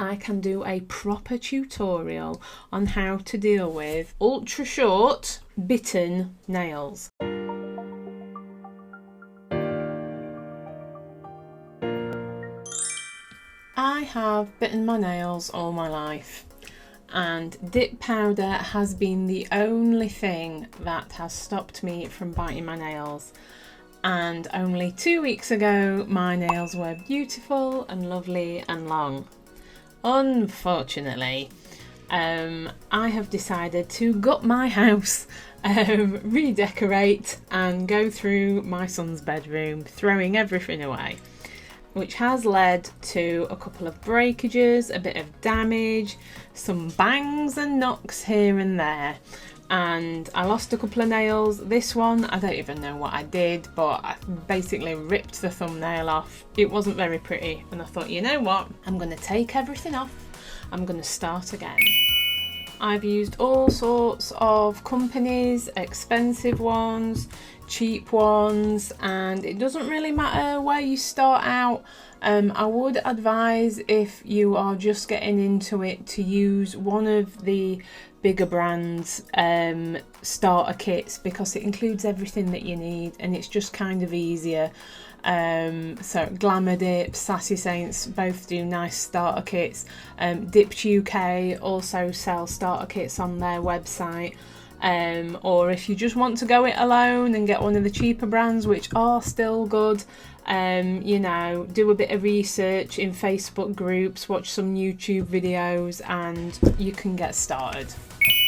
I can do a proper tutorial on how to deal with ultra short bitten nails. I have bitten my nails all my life, and dip powder has been the only thing that has stopped me from biting my nails. And only 2 weeks ago my nails were beautiful and lovely and long. Unfortunately, I have decided to gut my house, redecorate and go through my son's bedroom, throwing everything away, which has led to a couple of breakages, a bit of damage, some bangs and knocks here and there. And I lost a couple of nails. This one, I don't even know what I did, but I basically ripped the thumbnail off. It wasn't very pretty, and I thought, you know what, I'm going to take everything off. I'm going to start again. I've used all sorts of companies, expensive ones, cheap ones, and it doesn't really matter where you start out. I would advise, if you are just getting into it, to use one of the bigger brands starter kits, because it includes everything that you need and it's just kind of easier. So Glowdip, Sassy Saints both do nice starter kits. Dipped UK also sell starter kits on their website. Or if you just want to go it alone and get one of the cheaper brands, which are still good, you know, do a bit of research in Facebook groups, watch some YouTube videos, and you can get started.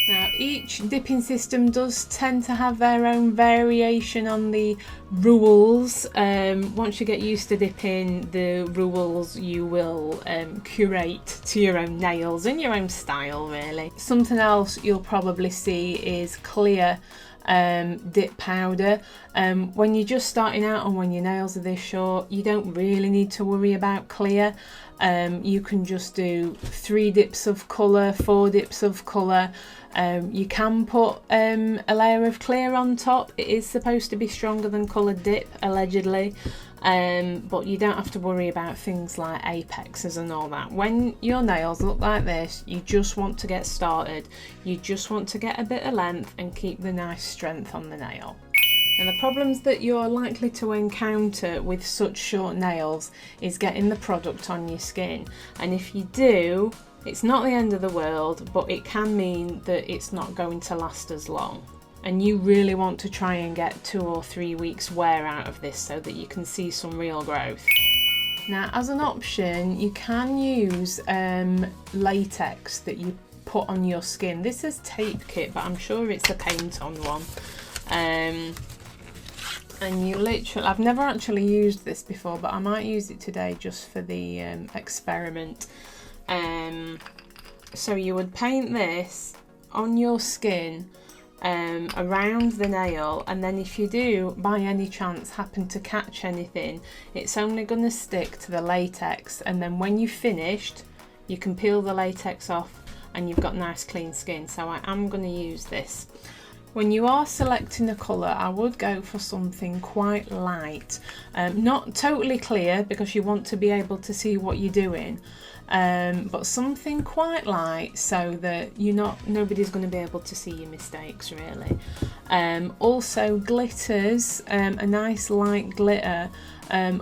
Now, each dipping system does tend to have their own variation on the rules. Once you get used to dipping, the rules you will curate to your own nails and your own style, really. Something else you'll probably see is clear dip powder. When you're just starting out and when your nails are this short, you don't really need to worry about clear. You can just do 3 dips of colour, 4 dips of colour. You can put a layer of clear on top. It is supposed to be stronger than coloured dip, allegedly, but you don't have to worry about things like apexes and all that. When your nails look like this, you just want to get started. You just want to get a bit of length and keep the nice strength on the nail. And the problems that you're likely to encounter with such short nails is getting the product on your skin. And if you do, it's not the end of the world, but it can mean that it's not going to last as long. And you really want to try and get 2 or 3 weeks wear out of this so that you can see some real growth. Now, as an option, you can use latex that you put on your skin. This is tape kit, but I'm sure it's a paint on one. And you literally, I've never actually used this before, but I might use it today just for the experiment. So you would paint this on your skin around the nail, and then if you do by any chance happen to catch anything, it's only going to stick to the latex, and then when you've finished you can peel the latex off and you've got nice clean skin. So I am going to use this. When you are selecting a colour, I would go for something quite light, not totally clear because you want to be able to see what you're doing, but something quite light so that nobody's going to be able to see your mistakes, really. Also glitters, a nice light glitter,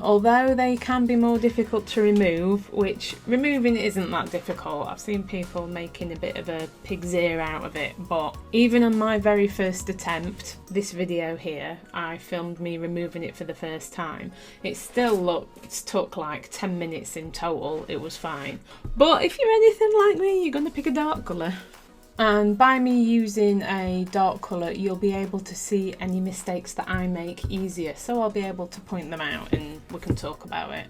although they can be more difficult to remove, which removing isn't that difficult. I've seen people making a bit of a pig's ear out of it, but even on my very first attempt, this video here, I filmed me removing it for the first time. It still took like 10 minutes in total. It was fine. But if you're anything like me, you're going to pick a dark colour. And by me using a dark colour, you'll be able to see any mistakes that I make easier. So I'll be able to point them out and we can talk about it.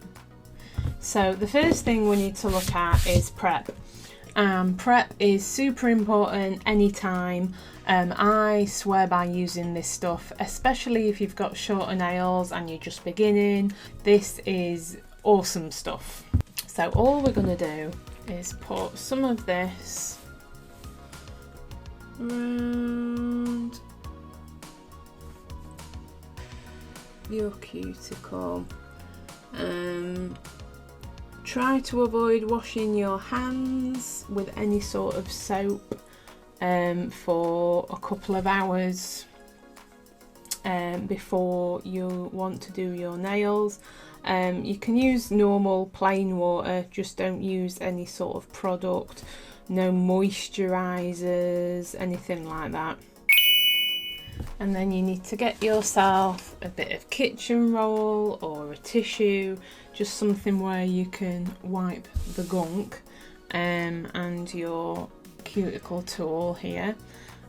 So the first thing we need to look at is prep. Prep is super important anytime. I swear by using this stuff, especially if you've got shorter nails and you're just beginning. This is awesome stuff. So all we're going to do is put some of this around your cuticle, Try to avoid washing your hands with any sort of soap for a couple of hours before you want to do your nails. You can use normal plain water, just don't use any sort of product, no moisturizers, anything like that. And then you need to get yourself a bit of kitchen roll or a tissue, just something where you can wipe the gunk, and your cuticle tool here.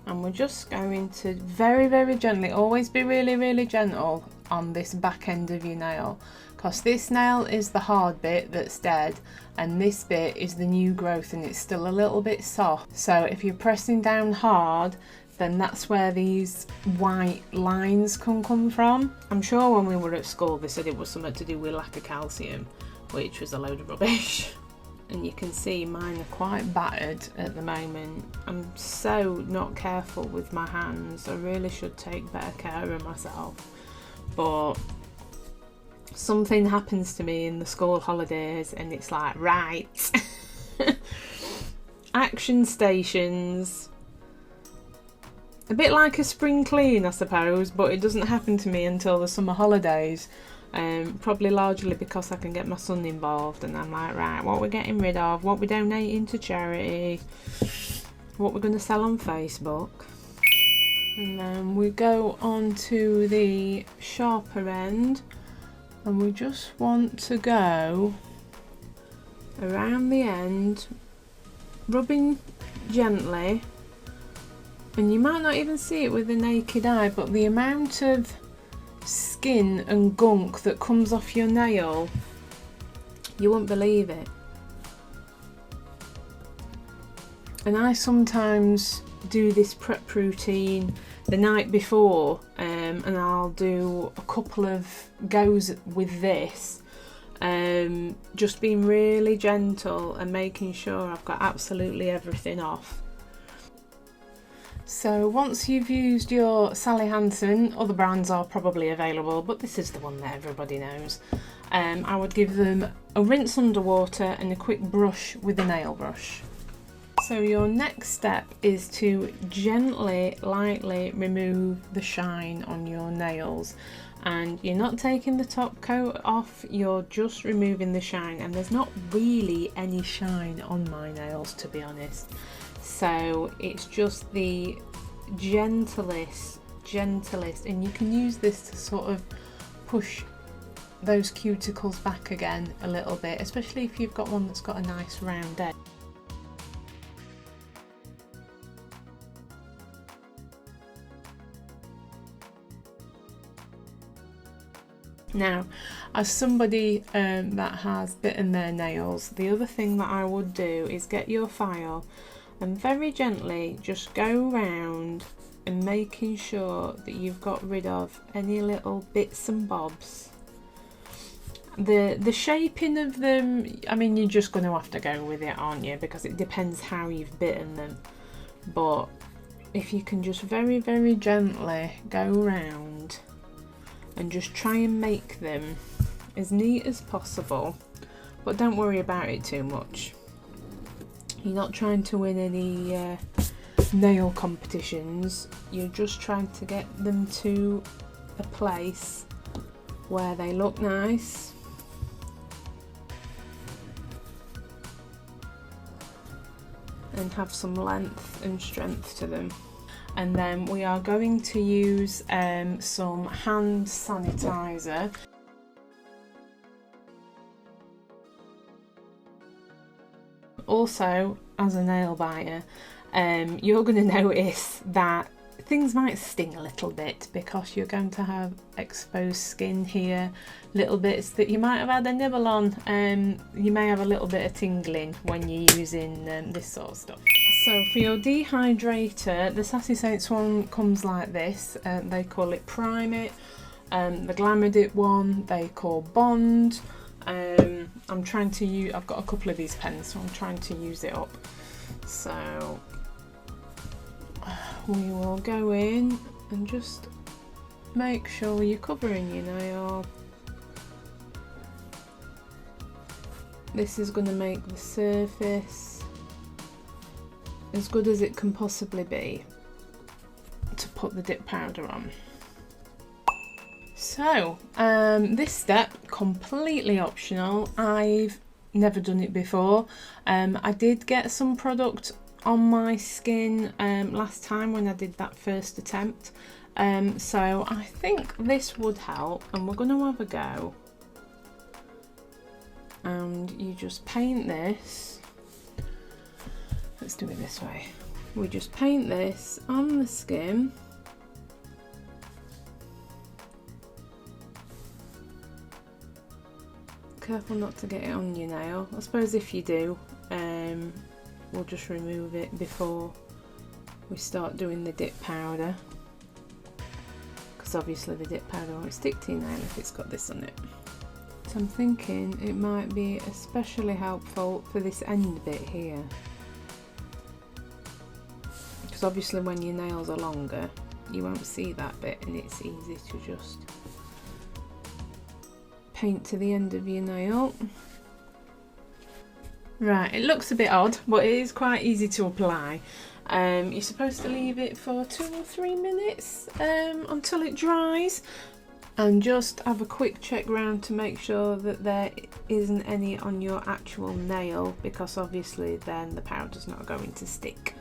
And we're just going to very, very gently, always be really, really gentle on this back end of your nail, because this nail is the hard bit that's dead, and this bit is the new growth and it's still a little bit soft. So if you're pressing down hard, then that's where these white lines can come from. I'm sure when we were at school they said it was something to do with lack of calcium, which was a load of rubbish. And you can see mine are quite battered at the moment. I'm so not careful with my hands. I really should take better care of myself. But something happens to me in the school holidays and it's like, right. Action stations. A bit like a spring clean, I suppose, but it doesn't happen to me until the summer holidays. Probably largely because I can get my son involved and I'm like, right, what we're getting rid of, what we're donating to charity, what we're going to sell on Facebook. And then we go on to the sharper end and we just want to go around the end, rubbing gently. And you might not even see it with the naked eye, but the amount of skin and gunk that comes off your nail, you won't believe it. And I sometimes do this prep routine the night before, and I'll do a couple of goes with this, just being really gentle and making sure I've got absolutely everything off. So once you've used your Sally Hansen, other brands are probably available, but this is the one that everybody knows, I would give them a rinse under water and a quick brush with a nail brush. So your next step is to gently, lightly remove the shine on your nails. And you're not taking the top coat off, you're just removing the shine, and there's not really any shine on my nails, to be honest. So it's just the gentlest, and you can use this to sort of push those cuticles back again a little bit, especially if you've got one that's got a nice round edge. Now, as somebody that has bitten their nails, the other thing that I would do is get your file and very gently just go around and making sure that you've got rid of any little bits and bobs. The shaping of them, I mean, you're just going to have to go with it, aren't you? Because it depends how you've bitten them. But if you can just very, very gently go around and just try and make them as neat as possible, but don't worry about it too much. You're not trying to win any nail competitions, you're just trying to get them to a place where they look nice and have some length and strength to them. And then we are going to use some hand sanitizer. Also, as a nail biter, you're going to notice that things might sting a little bit because you're going to have exposed skin here, little bits that you might have had a nibble on, you may have a little bit of tingling when you're using this sort of stuff. So for your dehydrator, the Sassy Saints one comes like this, they call it Prime It, the Glowdip one they call Bond. I'm trying to use, I've got a couple of these pens, so I'm trying to use it up. So we will go in and just make sure you're covering your nail. This is going to make the surface as good as it can possibly be to put the dip powder on. So this step, completely optional. I've never done it before. I did get some product on my skin last time when I did that first attempt, so I think this would help, and we're going to have a go. And you just paint this. Let's do it this way. We just paint this on the skin. Careful not to get it on your nail. I suppose if you do, we'll just remove it before we start doing the dip powder, because obviously the dip powder won't stick to your nail if it's got this on it. So I'm thinking it might be especially helpful for this end bit here, because obviously when your nails are longer you won't see that bit, and it's easy to just paint to the end of your nail. Right, it looks a bit odd, but it is quite easy to apply. You're supposed to leave it for 2 or 3 minutes until it dries, and just have a quick check round to make sure that there isn't any on your actual nail, because obviously then the powder's not going to stick.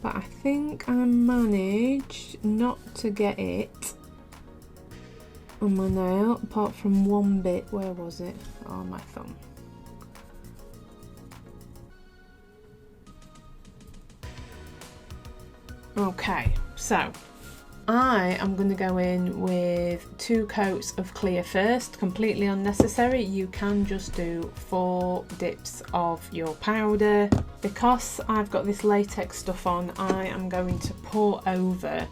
But I think I managed not to get it on my nail, apart from one bit. Where was it? Oh, my thumb. Okay, so I am going to go in with 2 coats of clear first, completely unnecessary. You can just do 4 dips of your powder. Because I've got this latex stuff on, I am going to pour over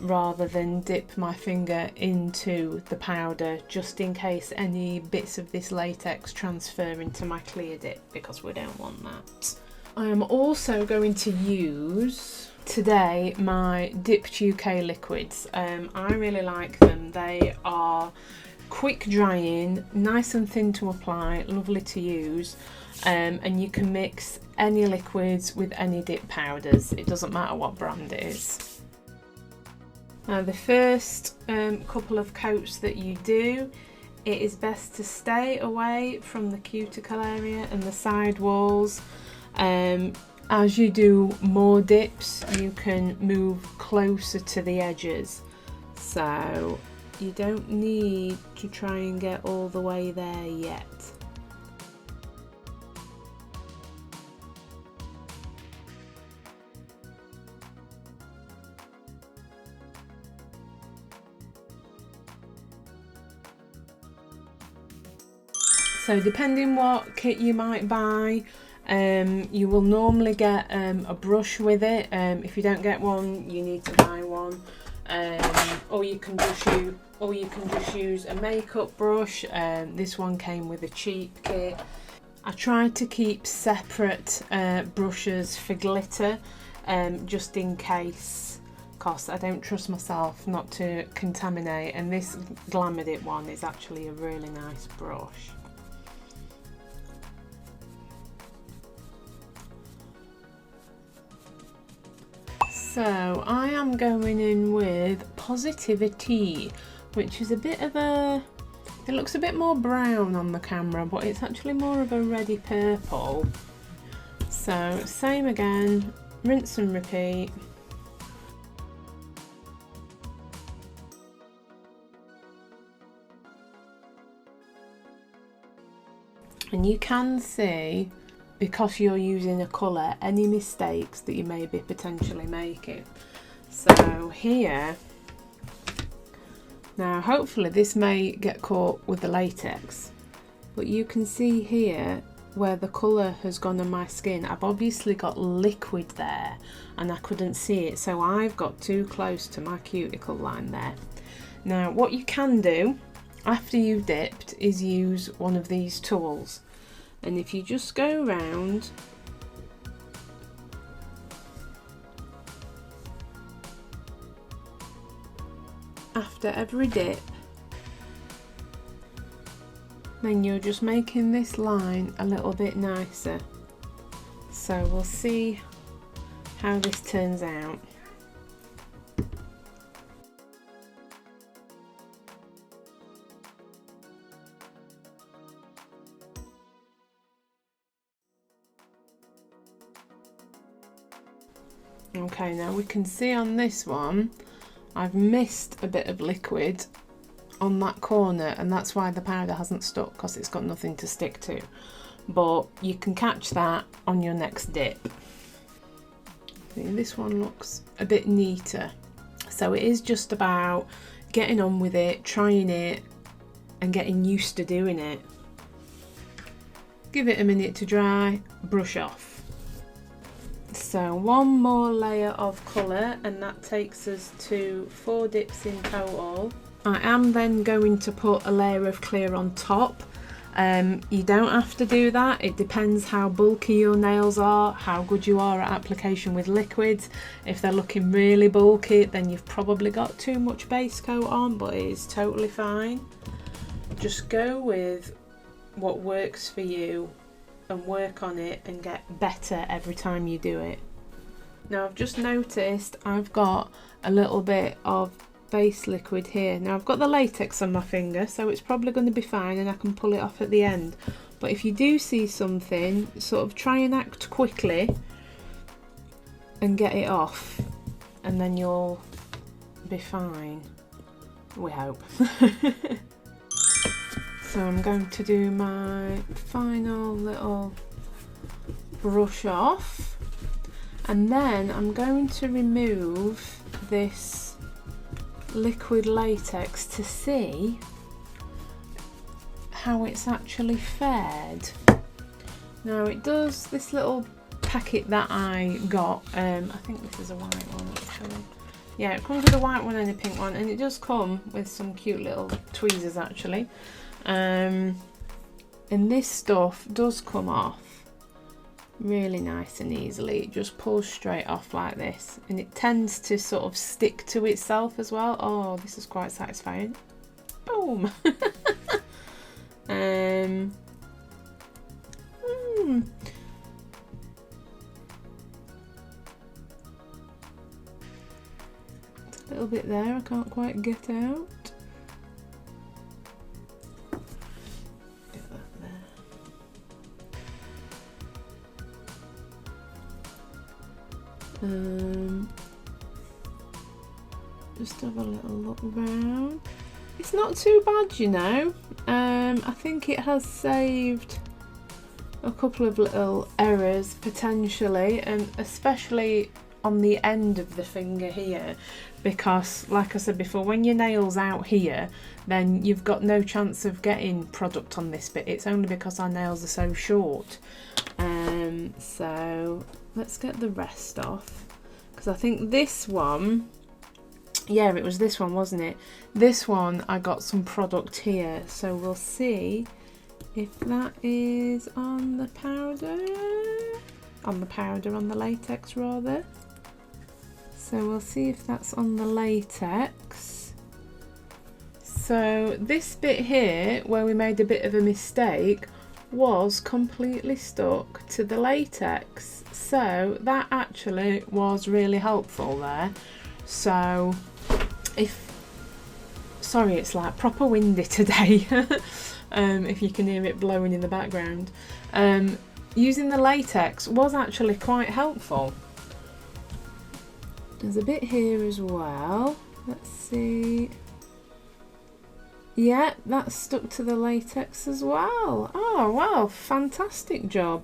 rather than dip my finger into the powder, just in case any bits of this latex transfer into my clear dip, because we don't want that. I am also going to use today my Dipped UK liquids. I really like them. They are quick drying, nice and thin to apply, lovely to use, and you can mix any liquids with any dip powders. It doesn't matter what brand it is. Now the first couple of coats that you do, it is best to stay away from the cuticle area and the side walls. As you do more dips, you can move closer to the edges, so you don't need to try and get all the way there yet. So depending what kit you might buy, you will normally get a brush with it. If you don't get one, you need to buy one, or you can just use a makeup brush. This one came with a cheap kit. I tried to keep separate brushes for glitter, just in case, because I don't trust myself not to contaminate, and this Glowdip one is actually a really nice brush. So I am going in with Positivity, which is a bit of a, it looks a bit more brown on the camera, but it's actually more of a reddy purple. So same again, rinse and repeat. And you can see, because you're using a colour, any mistakes that you may be potentially making. So here, now hopefully this may get caught with the latex, but you can see here where the colour has gone on my skin. I've obviously got liquid there and I couldn't see it, so I've got too close to my cuticle line there. Now what you can do after you've dipped is use one of these tools, and if you just go round after every dip, then you're just making this line a little bit nicer. So we'll see how this turns out. Okay, now we can see on this one I've missed a bit of liquid on that corner, and that's why the powder hasn't stuck, because it's got nothing to stick to. But you can catch that on your next dip. See, this one looks a bit neater. So it is just about getting on with it, trying it, and getting used to doing it. Give it a minute to dry, brush off. So one more layer of colour, and that takes us to 4 dips in total. I am then going to put a layer of clear on top. You don't have to do that, it depends how bulky your nails are, how good you are at application with liquids. If they're looking really bulky, then you've probably got too much base coat on, but it is totally fine. Just go with what works for you and work on it and get better every time you do it. Now I've just noticed I've got a little bit of base liquid here. Now I've got the latex on my finger, so it's probably going to be fine and I can pull it off at the end. But if you do see something, sort of try and act quickly and get it off, and then you'll be fine, we hope. So I'm going to do my final little brush off, and then I'm going to remove this liquid latex to see how it's actually fared. Now it does, this little packet that I got, I think this is a white one actually. Yeah, it comes with a white one and a pink one, and it does come with some cute little tweezers actually. And this stuff does come off really nice and easily. It just pulls straight off like this, and it tends to sort of stick to itself as well. Oh, this is quite satisfying. Boom. It's a little bit there, I can't quite get out. Just have a little look round. It's not too bad, you know. I think it has saved a couple of little errors potentially, and especially on the end of the finger here, because like I said before, when your nail's out here, then you've got no chance of getting product on this bit. It's only because our nails are so short. So let's get the rest off, because I think this one, yeah, it was this one, wasn't it? This one I got some product here, so we'll see if that is on the powder, on the latex rather. So we'll see if that's on the latex. So this bit here where we made a bit of a mistake was completely stuck to the latex, so that actually was really helpful there. So sorry, it's like proper windy today. If you can hear it blowing in the background. Using the latex was actually quite helpful. There's a bit here as well, let's see. Yeah, that's stuck to the latex as well. Oh wow, fantastic job.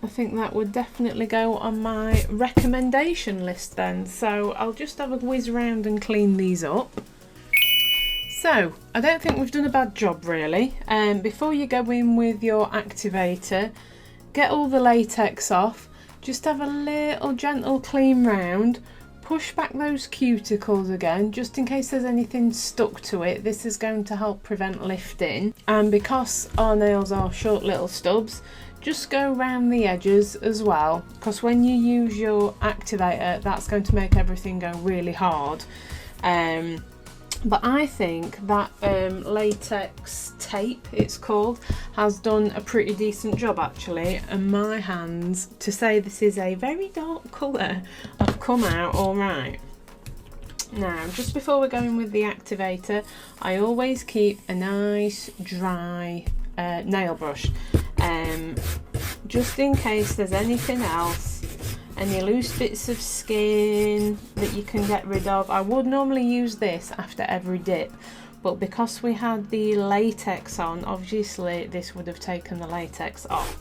I think that would definitely go on my recommendation list then. So I'll just have a whiz round and clean these up. So I don't think we've done a bad job really. Before you go in with your activator, get all the latex off, just have a little gentle clean round. Push back those cuticles again, just in case there's anything stuck to it. This is going to help prevent lifting. And because our nails are short little stubs, just go around the edges as well, because when you use your activator, that's going to make everything go really hard. But I think that latex tape, it's called, has done a pretty decent job actually, and my hands, to say this is a very dark colour, have come out alright. Now, just before we're going with the activator, I always keep a nice dry nail brush, just in case there's anything else, any loose bits of skin that you can get rid of. I would normally use this after every dip, but because we had the latex on, obviously this would have taken the latex off.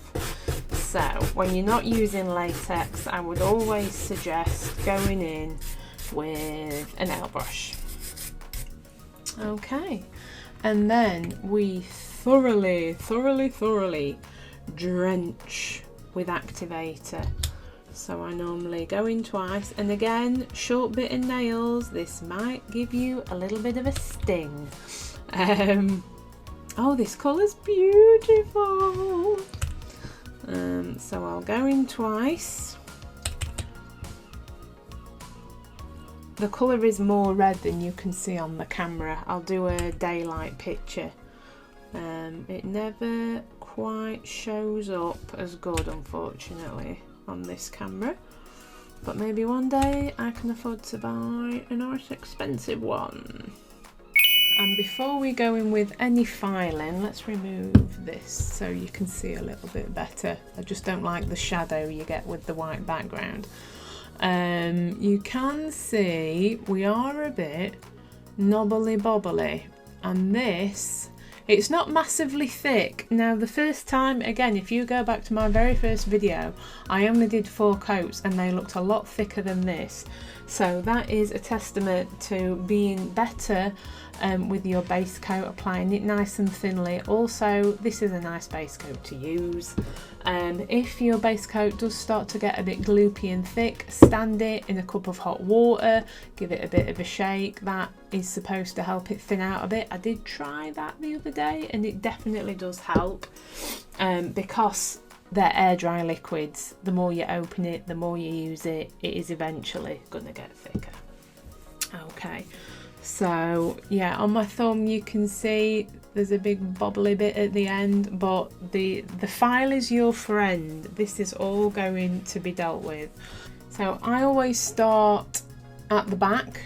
So when you're not using latex, I would always suggest going in with a nail brush. Okay, and then we thoroughly drench with activator. So I normally go in twice, and again, short bitten nails, this might give you a little bit of a sting. Oh, this colour's beautiful. So I'll go in twice. The colour is more red than you can see on the camera. I'll do a daylight picture. It never quite shows up as good, unfortunately, on this camera. But maybe one day I can afford to buy a nice expensive one. And before we go in with any filing, let's remove this so you can see a little bit better. I just don't like the shadow you get with the white background. You can see we are a bit knobbly bobbly, and this, it's not massively thick. Now the first time, again, if you go back to my very first video, I only did 4 coats and they looked a lot thicker than this. So that is a testament to being better with your base coat, applying it nice and thinly. Also, this is a nice base coat to use. If your base coat does start to get a bit gloopy and thick, stand it in a cup of hot water, give it a bit of a shake. That is supposed to help it thin out a bit. I did try that the other day and it definitely does help, because they're air dry liquids. The more you open it, the more you use it, it is eventually gonna get thicker. Okay, so yeah, on my thumb you can see there's a big bobbly bit at the end, but the file is your friend. This is all going to be dealt with. So I always start at the back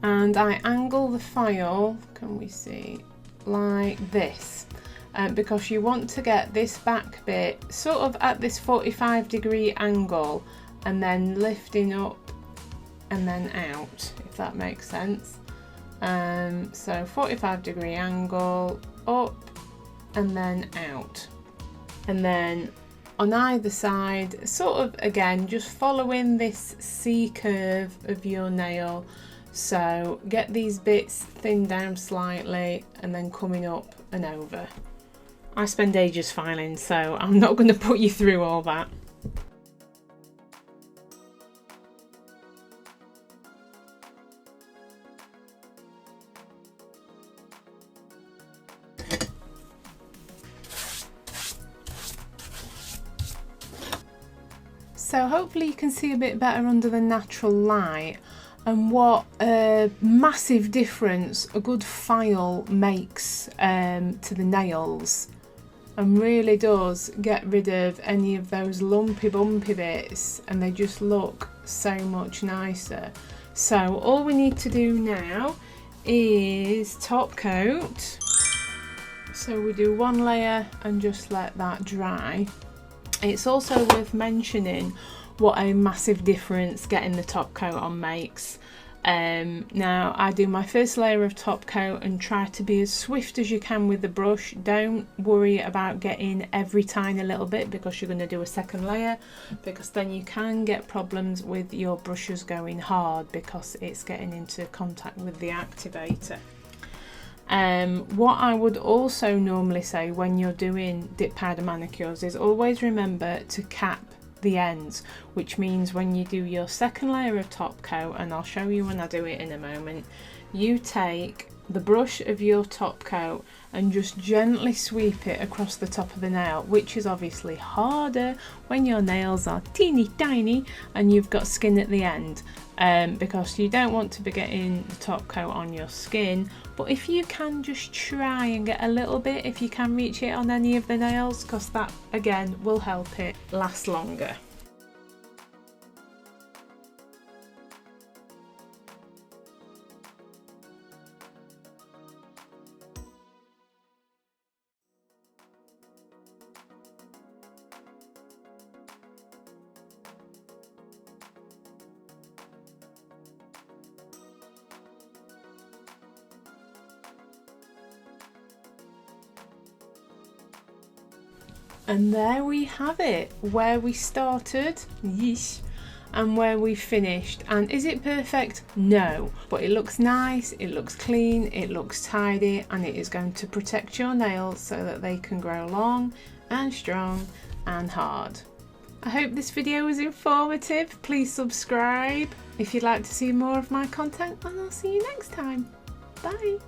and I angle the file, can we see, like this. Because you want to get this back bit sort of at this 45-degree angle and then lifting up and then out, if that makes sense. So 45-degree angle, up and then out. And then on either side, sort of again, just following this C curve of your nail. So get these bits thinned down slightly and then coming up and over. I spend ages filing, so I'm not going to put you through all that. So hopefully you can see a bit better under the natural light, and what a massive difference a good file makes to the nails, and really does get rid of any of those lumpy bumpy bits, and they just look so much nicer. So all we need to do now is top coat. So we do 1 layer and just let that dry. It's also worth mentioning what a massive difference getting the top coat on makes. Now I do my first layer of top coat and try to be as swift as you can with the brush. Don't worry about getting every tiny little bit, because you're going to do a second layer, because then you can get problems with your brushes going hard because it's getting into contact with the activator. What I would also normally say when you're doing dip powder manicures is always remember to cap the ends, which means when you do your second layer of top coat, and I'll show you when I do it in a moment, you take the brush of your top coat and just gently sweep it across the top of the nail, which is obviously harder when your nails are teeny tiny and you've got skin at the end, because you don't want to be getting the top coat on your skin. But if you can, just try and get a little bit, if you can reach it on any of the nails, because that again will help it last longer. And there we have it, where we started, yeesh, and where we finished. And is it perfect? No, but it looks nice, it looks clean, it looks tidy, and it is going to protect your nails so that they can grow long and strong and hard. I hope this video was informative. Please subscribe if you'd like to see more of my content, and I'll see you next time. Bye.